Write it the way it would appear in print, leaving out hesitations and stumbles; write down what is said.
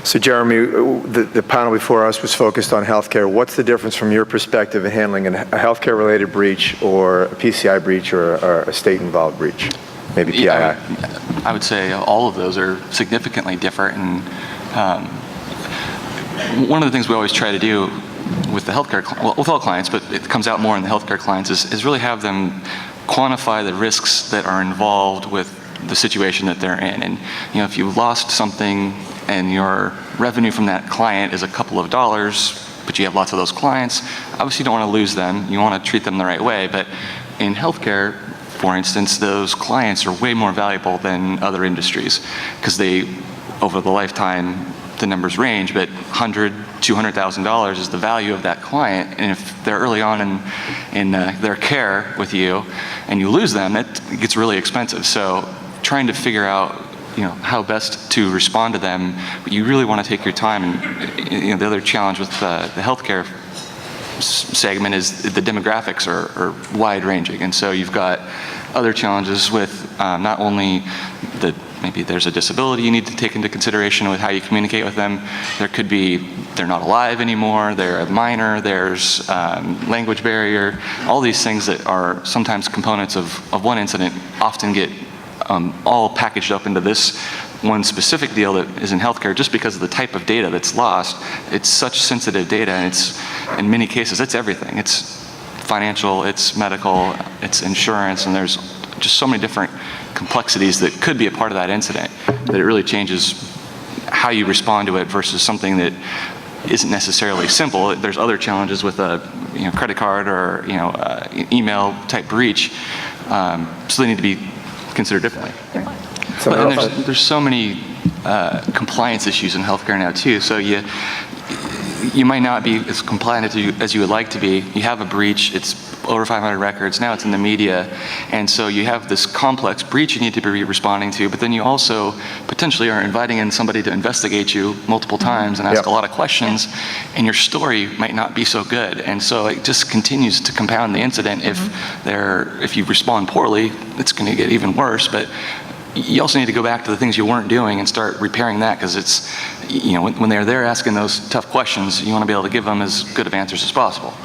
So Jeremy, the panel before us was focused on healthcare. What's the difference from your perspective in handling a healthcare-related breach or a PCI breach or a state-involved breach? Maybe PII. I would say all of those are significantly different. And one of the things we always try to do with the healthcare, well, with all clients, but it comes out more in the healthcare clients, is really have them quantify the risks that are involved with the situation that they're in. And if you lost something and your revenue from that client is a couple of dollars, but you have lots of those clients, obviously you don't want to lose them. You want to treat them the right way. But in healthcare, for instance, those clients are way more valuable than other industries because they, over the lifetime, the numbers range, but $100,000, $200,000 is the value of that client. And if they're early on in their care with you and you lose them, it gets really expensive. So trying to figure out how best to respond to them, but you really want to take your time. And the other challenge with the healthcare segment is the demographics are wide ranging, and so you've got other challenges with not only maybe there's a disability you need to take into consideration with how you communicate with them. There could be they're not alive anymore, they're a minor, there's language barrier, all these things that are sometimes components of one incident often get all packaged up into this one specific deal that is in healthcare just because of the type of data that's lost. It's such sensitive data, and it's, in many cases, it's everything. It's financial, it's medical, it's insurance, and there's just so many different complexities that could be a part of that incident that it really changes how you respond to it versus something that isn't necessarily simple. There's other challenges with a credit card or email type breach, so they need to be considered differently. But there's so many compliance issues in healthcare now too. So you might not be as compliant as you would like to be. You have a breach, it's over 500 records, now it's in the media, and so you have this complex breach you need to be responding to, but then you also potentially are inviting in somebody to investigate you multiple times and ask a lot of questions, and your story might not be so good, and so it just continues to compound the incident. If you respond poorly, it's going to get even worse. But you also need to go back to the things you weren't doing and start repairing that, because it's, when they're there asking those tough questions, you want to be able to give them as good of answers as possible.